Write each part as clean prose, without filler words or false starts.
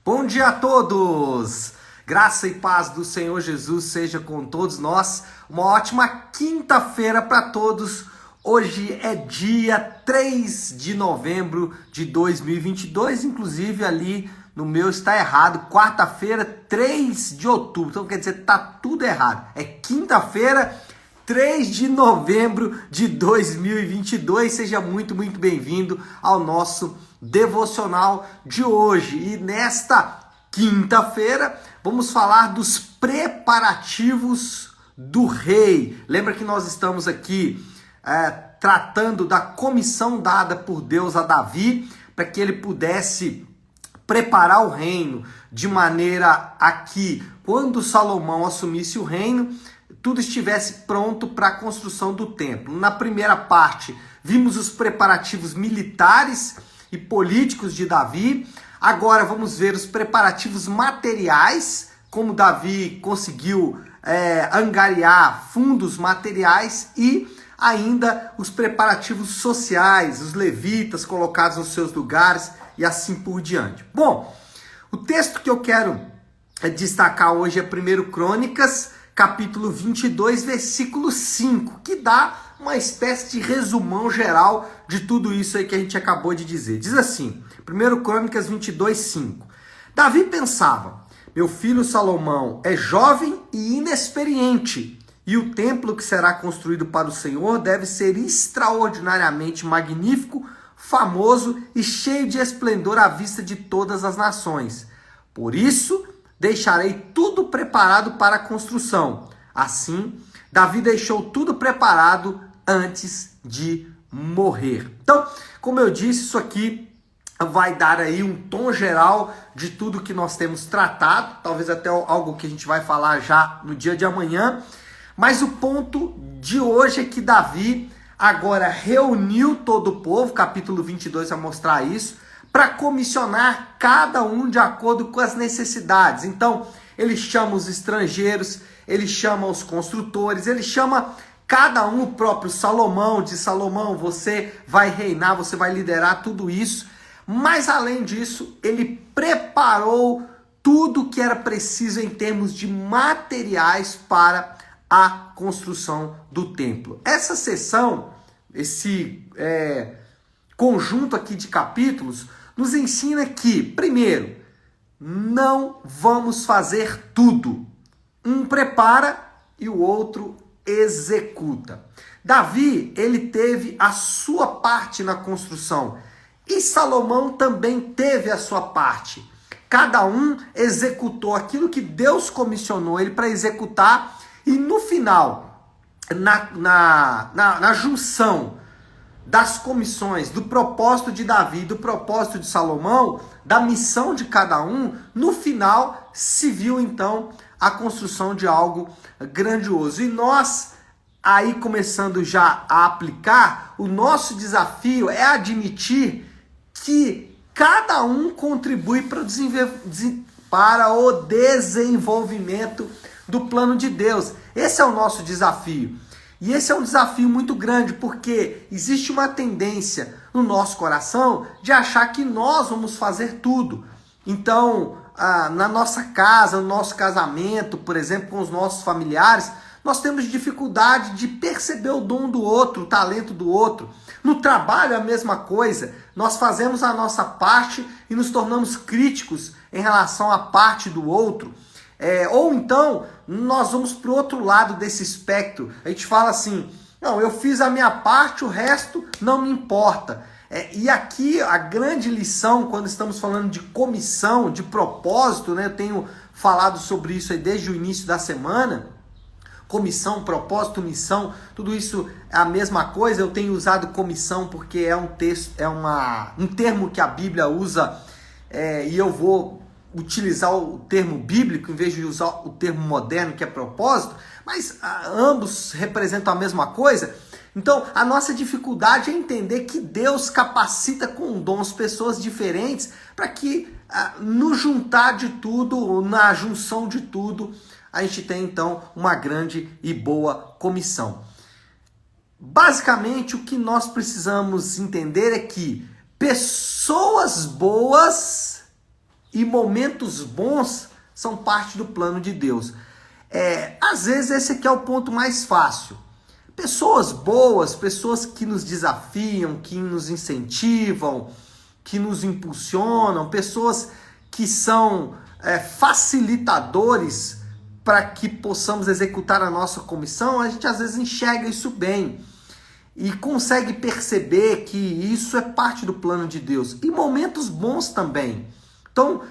Bom dia a todos! Graça e paz do Senhor Jesus seja com todos nós. Uma ótima quinta-feira para todos. Hoje é dia 3 de novembro de 2022, inclusive ali no meu está errado, quarta-feira, 3 de outubro. Então quer dizer, tá tudo errado. É quinta-feira, 3 de novembro de 2022. Seja muito bem-vindo ao nosso devocional de hoje. E nesta quinta-feira vamos falar dos preparativos do rei. Lembra que nós estamos aqui tratando da comissão dada por Deus a Davi para que ele pudesse preparar o reino de maneira a que, quando Salomão assumisse o reino, tudo estivesse pronto para a construção do templo. Na primeira parte, vimos os preparativos militares e políticos de Davi. Agora vamos ver os preparativos materiais, como Davi conseguiu angariar fundos materiais, e ainda os preparativos sociais, os levitas colocados nos seus lugares e assim por diante. Bom, o texto que eu quero destacar hoje é 1 Crônicas, capítulo 22, versículo 5, que dá uma espécie de resumão geral de tudo isso aí que a gente acabou de dizer. Diz assim, 1 Crônicas 22, 5. Davi pensava, meu filho Salomão é jovem e inexperiente, e o templo que será construído para o Senhor deve ser extraordinariamente magnífico, famoso e cheio de esplendor à vista de todas as nações. Por isso, deixarei tudo preparado para a construção. Assim, Davi deixou tudo preparado antes de morrer. Então, como eu disse, isso aqui vai dar aí um tom geral de tudo que nós temos tratado, talvez até algo que a gente vai falar já no dia de amanhã, mas o ponto de hoje é que Davi agora reuniu todo o povo, capítulo 22 vai mostrar isso, para comissionar cada um de acordo com as necessidades. Então, ele chama os estrangeiros, ele chama os construtores, ele chama cada um, o próprio Salomão, diz, Salomão, você vai reinar, você vai liderar tudo isso. Mas, além disso, ele preparou tudo que era preciso em termos de materiais para a construção do templo. Essa sessão, esse conjunto aqui de capítulos, nos ensina que, primeiro, não vamos fazer tudo. Um prepara e o outro executa. Davi, ele teve a sua parte na construção e Salomão também teve a sua parte. Cada um executou aquilo que Deus comissionou ele para executar e no final, na junção das comissões, do propósito de Davi, do propósito de Salomão, da missão de cada um, no final se viu então a construção de algo grandioso. E nós, aí começando já a aplicar, o nosso desafio é admitir que cada um contribui para o desenvolvimento do plano de Deus. Esse é o nosso desafio. E esse é um desafio muito grande, porque existe uma tendência no nosso coração de achar que nós vamos fazer tudo. Então, na nossa casa, no nosso casamento, por exemplo, com os nossos familiares, nós temos dificuldade de perceber o dom do outro, o talento do outro. No trabalho, a mesma coisa. Nós fazemos a nossa parte e nos tornamos críticos em relação à parte do outro. Ou então, nós vamos para o outro lado desse espectro. A gente fala assim, não, eu fiz a minha parte, o resto não me importa. E aqui a grande lição, quando estamos falando de comissão, de propósito, né? Eu tenho falado sobre isso aí desde o início da semana. Comissão, propósito, missão, tudo isso é a mesma coisa. Eu tenho usado comissão porque é um termo que a Bíblia usa, e eu vou utilizar o termo bíblico em vez de usar o termo moderno, que é propósito, mas ambos representam a mesma coisa. Então, a nossa dificuldade é entender que Deus capacita com dons pessoas diferentes para que no juntar de tudo, na junção de tudo, a gente tem então uma grande e boa comissão. Basicamente, o que nós precisamos entender é que pessoas boas e momentos bons são parte do plano de Deus. Às vezes esse aqui é o ponto mais fácil. Pessoas boas, pessoas que nos desafiam, que nos incentivam, que nos impulsionam, pessoas que são facilitadores para que possamos executar a nossa comissão, a gente às vezes enxerga isso bem e consegue perceber que isso é parte do plano de Deus. E momentos bons também. Então,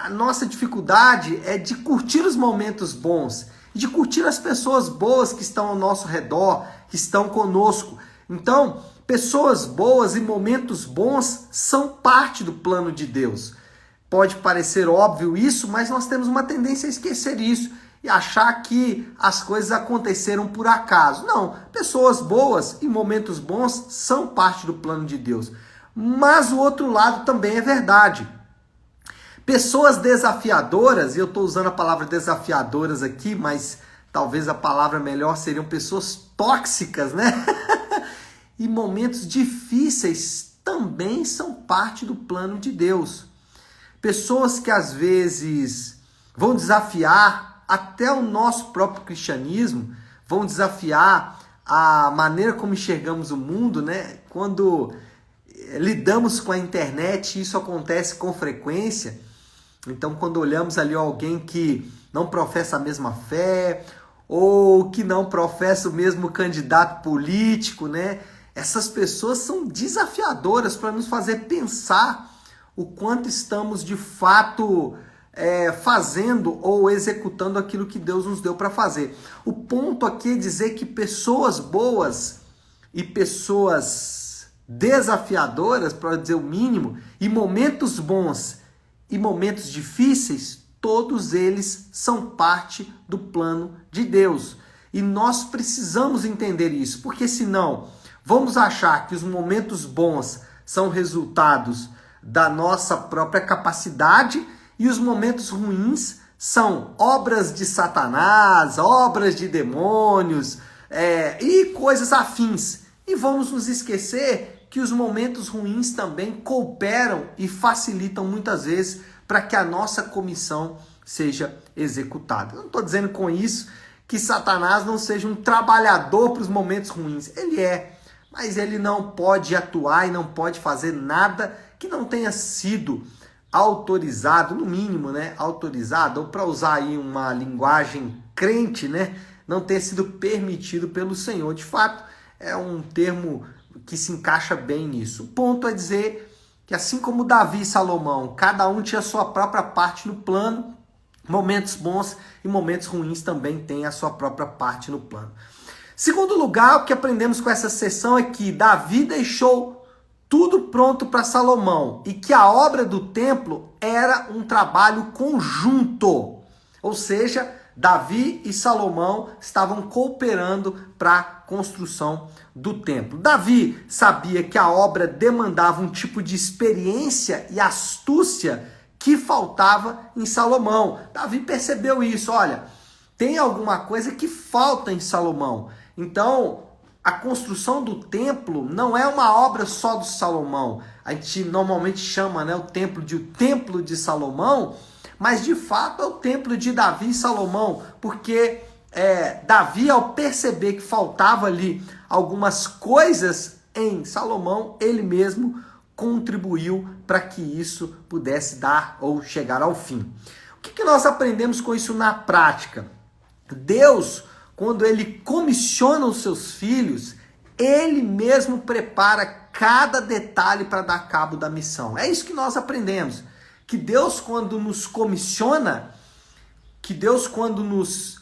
a nossa dificuldade é de curtir os momentos bons, de curtir as pessoas boas que estão ao nosso redor, que estão conosco. Então, pessoas boas e momentos bons são parte do plano de Deus. Pode parecer óbvio isso, mas nós temos uma tendência a esquecer isso e achar que as coisas aconteceram por acaso. Não, pessoas boas e momentos bons são parte do plano de Deus. Mas o outro lado também é verdade. Pessoas desafiadoras, e eu estou usando a palavra desafiadoras aqui, mas talvez a palavra melhor seriam pessoas tóxicas, né? E momentos difíceis também são parte do plano de Deus. Pessoas que às vezes vão desafiar até o nosso próprio cristianismo, vão desafiar a maneira como enxergamos o mundo, né? Quando lidamos com a internet, isso acontece com frequência. Então, quando olhamos ali alguém que não professa a mesma fé, ou que não professa o mesmo candidato político, né? Essas pessoas são desafiadoras para nos fazer pensar o quanto estamos de fato fazendo ou executando aquilo que Deus nos deu para fazer. O ponto aqui é dizer que pessoas boas e pessoas desafiadoras, para dizer o mínimo, e momentos bons e momentos difíceis, todos eles são parte do plano de Deus. E nós precisamos entender isso, porque senão vamos achar que os momentos bons são resultados da nossa própria capacidade e os momentos ruins são obras de Satanás, obras de demônios e coisas afins. E vamos nos esquecer que os momentos ruins também cooperam e facilitam muitas vezes para que a nossa comissão seja executada. Eu não estou dizendo com isso que Satanás não seja um trabalhador para os momentos ruins. Ele é, mas ele não pode atuar e não pode fazer nada que não tenha sido autorizado, no mínimo, né? Autorizado, ou para usar aí uma linguagem crente, né? Não tenha sido permitido pelo Senhor. De fato, é um termo que se encaixa bem nisso. O ponto é dizer que assim como Davi e Salomão, cada um tinha a sua própria parte no plano, momentos bons e momentos ruins também têm a sua própria parte no plano. Segundo lugar, o que aprendemos com essa sessão é que Davi deixou tudo pronto para Salomão e que a obra do templo era um trabalho conjunto. Ou seja, Davi e Salomão estavam cooperando para a construção do templo. Davi sabia que a obra demandava um tipo de experiência e astúcia que faltava em Salomão. Davi percebeu isso. Olha, tem alguma coisa que falta em Salomão. Então, a construção do templo não é uma obra só do Salomão. A gente normalmente chama, né, o templo de Salomão, mas de fato é o templo de Davi e Salomão, porque Davi, ao perceber que faltava ali algumas coisas em Salomão, ele mesmo contribuiu para que isso pudesse dar ou chegar ao fim. O que nós aprendemos com isso na prática? Deus, quando ele comissiona os seus filhos, ele mesmo prepara cada detalhe para dar cabo da missão. É isso que nós aprendemos. Que Deus, quando nos comissiona, que Deus, quando nos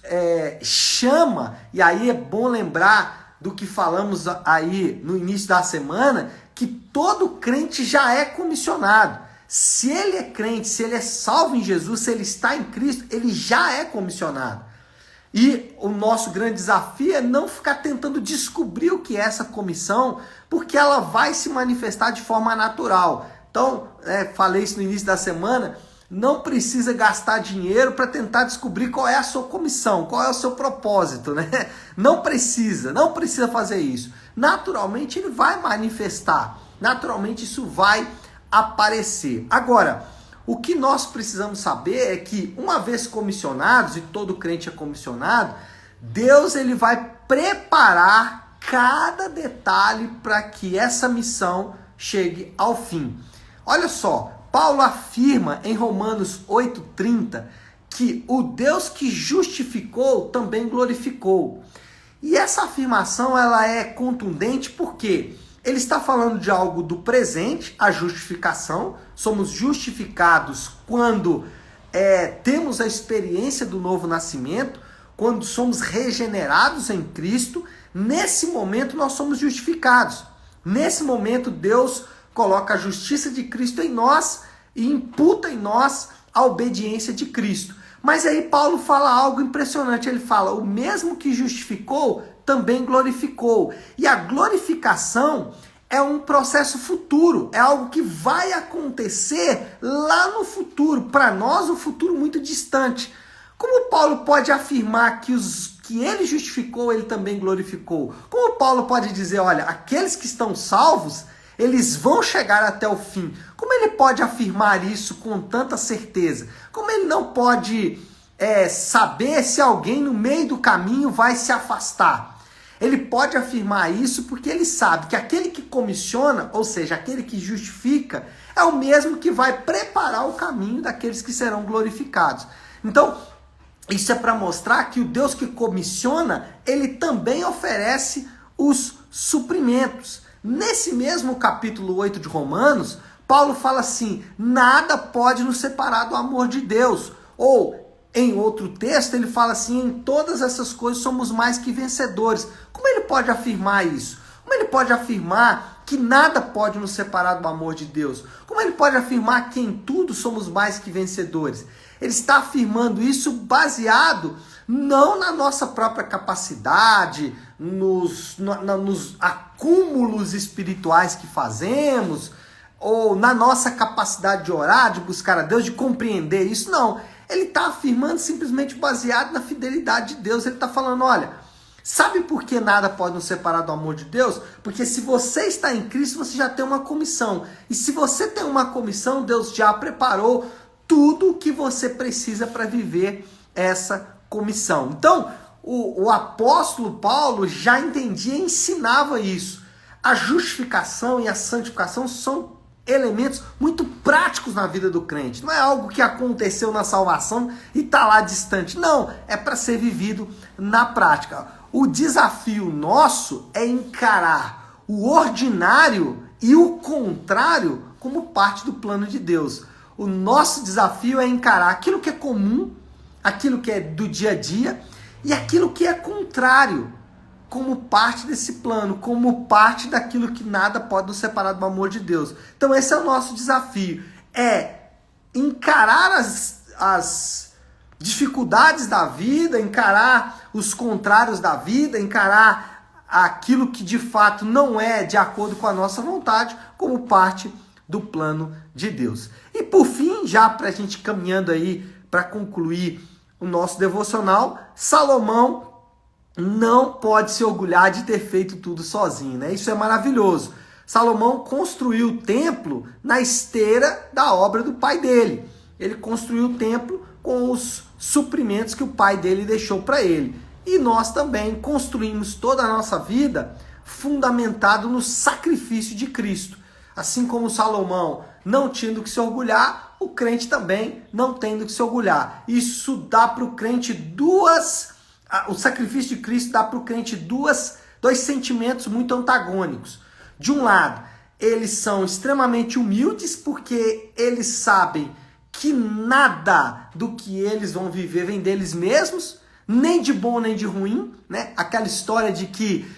chama, e aí é bom lembrar do que falamos aí no início da semana, que todo crente já é comissionado. Se ele é crente, se ele é salvo em Jesus, se ele está em Cristo, ele já é comissionado. E o nosso grande desafio é não ficar tentando descobrir o que é essa comissão, porque ela vai se manifestar de forma natural. Então, falei isso no início da semana, não precisa gastar dinheiro para tentar descobrir qual é a sua comissão, qual é o seu propósito, né? Não precisa fazer isso. Naturalmente ele vai manifestar, naturalmente isso vai aparecer. Agora, O que nós precisamos saber é que, uma vez comissionados, e todo crente é comissionado, Deus ele vai preparar cada detalhe para que essa missão chegue ao fim. Olha só, Paulo afirma em Romanos 8,30 que o Deus que justificou também glorificou. E essa afirmação ela é contundente porque ele está falando de algo do presente, a justificação. Somos justificados quando temos a experiência do novo nascimento, quando somos regenerados em Cristo. Nesse momento nós somos justificados. Nesse momento Deus coloca a justiça de Cristo em nós e imputa em nós a obediência de Cristo. Mas aí Paulo fala algo impressionante. Ele fala, o mesmo que justificou, também glorificou. E a glorificação é um processo futuro, é algo que vai acontecer lá no futuro. Para nós, um futuro muito distante. Como Paulo pode afirmar que que ele justificou, ele também glorificou? Como Paulo pode dizer, olha, aqueles que estão salvos, eles vão chegar até o fim? Como ele pode afirmar isso com tanta certeza? Como ele não pode saber se alguém no meio do caminho vai se afastar? Ele pode afirmar isso porque ele sabe que aquele que comissiona, ou seja, aquele que justifica, é o mesmo que vai preparar o caminho daqueles que serão glorificados. Então, isso é para mostrar que o Deus que comissiona, ele também oferece os suprimentos. Nesse mesmo capítulo 8 de Romanos, Paulo fala assim, nada pode nos separar do amor de Deus. Ou, em outro texto, ele fala assim, em todas essas coisas somos mais que vencedores. Como ele pode afirmar isso? Como ele pode afirmar que nada pode nos separar do amor de Deus? Como ele pode afirmar que em tudo somos mais que vencedores? Ele está afirmando isso baseado não na nossa própria capacidade, nos acúmulos espirituais que fazemos, ou na nossa capacidade de orar, de buscar a Deus, de compreender isso. Não, ele está afirmando simplesmente baseado na fidelidade de Deus. Ele está falando, olha, sabe por que nada pode nos separar do amor de Deus? Porque se você está em Cristo, você já tem uma comissão. E se você tem uma comissão, Deus já preparou tudo o que você precisa para viver essa comissão. Então, o apóstolo Paulo já entendia e ensinava isso. A justificação e a santificação são elementos muito práticos na vida do crente. Não é algo que aconteceu na salvação e está lá distante. Não, é para ser vivido na prática. O desafio nosso é encarar o ordinário e o contrário como parte do plano de Deus. O nosso desafio é encarar aquilo que é comum, aquilo que é do dia a dia e aquilo que é contrário como parte desse plano, como parte daquilo que nada pode nos separar do amor de Deus. Então esse é o nosso desafio, é encarar as dificuldades da vida, encarar os contrários da vida, encarar aquilo que de fato não é de acordo com a nossa vontade, como parte do plano de Deus. E por fim, já para a gente caminhando aí para concluir o nosso devocional, Salomão não pode se orgulhar de ter feito tudo sozinho, né? Isso é maravilhoso. Salomão construiu o templo na esteira da obra do pai dele. Ele construiu o templo com os suprimentos que o pai dele deixou para ele. E nós também construímos toda a nossa vida fundamentado no sacrifício de Cristo. Assim como Salomão não tinha do que se orgulhar, o crente também não tem do que se orgulhar. Isso dá para o crente o sacrifício de Cristo dá para o crente dois sentimentos muito antagônicos. De um lado, eles são extremamente humildes porque eles sabem que nada do que eles vão viver vem deles mesmos, nem de bom nem de ruim, né? Aquela história de que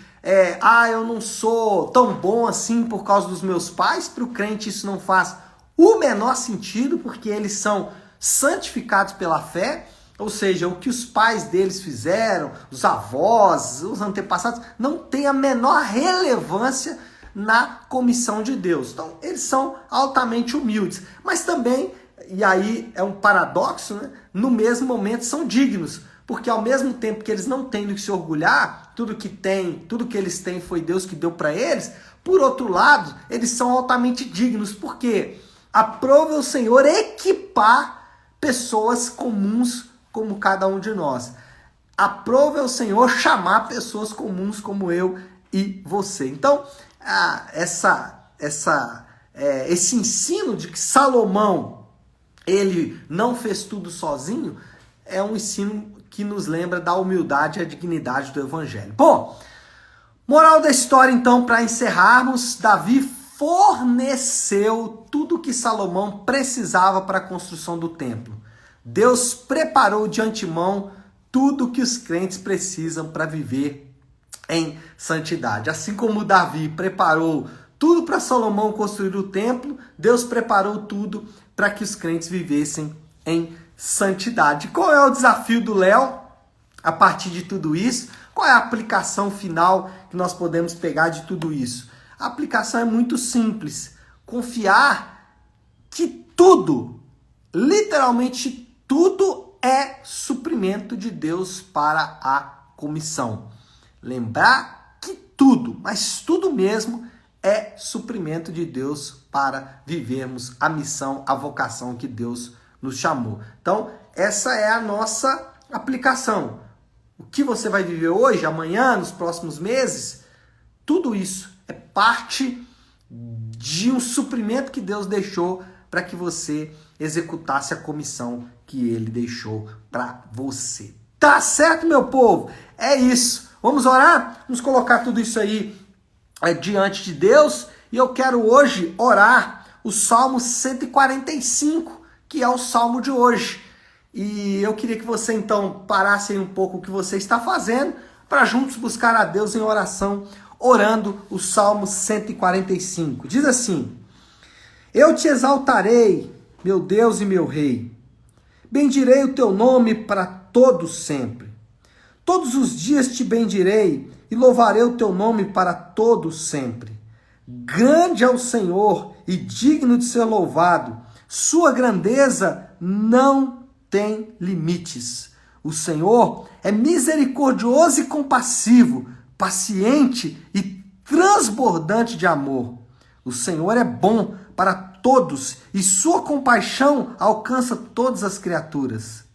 eu não sou tão bom assim por causa dos meus pais. Para o crente isso não faz o menor sentido, porque eles são santificados pela fé. Ou seja, o que os pais deles fizeram, os avós, os antepassados, não tem a menor relevância na comissão de Deus. Então, eles são altamente humildes. Mas também, e aí é um paradoxo, né? No mesmo momento são dignos. Porque ao mesmo tempo que eles não têm do que se orgulhar, tudo que eles têm foi Deus que deu para eles. Por outro lado, eles são altamente dignos. Por quê? Aprove o Senhor equipar pessoas comuns como cada um de nós. Aprove o Senhor chamar pessoas comuns como eu e você. Então, esse ensino de que Salomão ele não fez tudo sozinho é um ensino que nos lembra da humildade e a dignidade do Evangelho. Bom, moral da história então, para encerrarmos, Davi forneceu tudo o que Salomão precisava para a construção do templo. Deus preparou de antemão tudo o que os crentes precisam para viver em santidade. Assim como Davi preparou tudo para Salomão construir o templo, Deus preparou tudo para que os crentes vivessem em santidade. Qual é o desafio do Léo a partir de tudo isso? Qual é a aplicação final que nós podemos pegar de tudo isso? A aplicação é muito simples. Confiar que tudo, literalmente tudo, é suprimento de Deus para a comissão. Lembrar que tudo, mas tudo mesmo, é suprimento de Deus para vivermos a missão, a vocação que Deus nos chamou. Então, essa é a nossa aplicação. O que você vai viver hoje, amanhã, nos próximos meses, tudo isso é parte de um suprimento que Deus deixou para que você executasse a comissão que Ele deixou para você. Tá certo, meu povo? É isso. Vamos orar? Vamos colocar tudo isso aí diante de Deus. E eu quero hoje orar o Salmo 145, que é o Salmo de hoje. E eu queria que você então parasse aí um pouco o que você está fazendo para juntos buscar a Deus em oração, orando o Salmo 145. Diz assim: Eu te exaltarei, meu Deus e meu Rei. Bendirei o teu nome para todos sempre. Todos os dias te bendirei e louvarei o teu nome para todos sempre. Grande é o Senhor e digno de ser louvado. Sua grandeza não tem limites. O Senhor é misericordioso e compassivo, paciente e transbordante de amor. O Senhor é bom para todos e sua compaixão alcança todas as criaturas.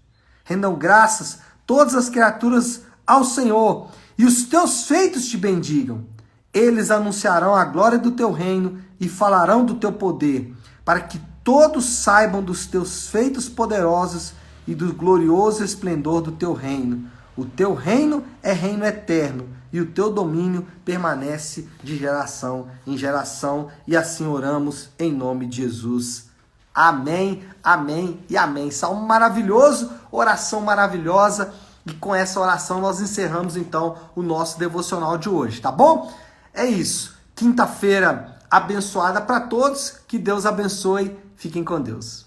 Rendam graças todas as criaturas ao Senhor e os teus feitos te bendigam. Eles anunciarão a glória do teu reino e falarão do teu poder, para que todos saibam dos teus feitos poderosos e do glorioso esplendor do teu reino. O teu reino é reino eterno e o teu domínio permanece de geração em geração. E assim oramos em nome de Jesus. Amém, amém e amém. Salmo maravilhoso, oração maravilhosa. E com essa oração nós encerramos então o nosso devocional de hoje, tá bom? É isso. Quinta-feira abençoada para todos. Que Deus abençoe. Fiquem com Deus.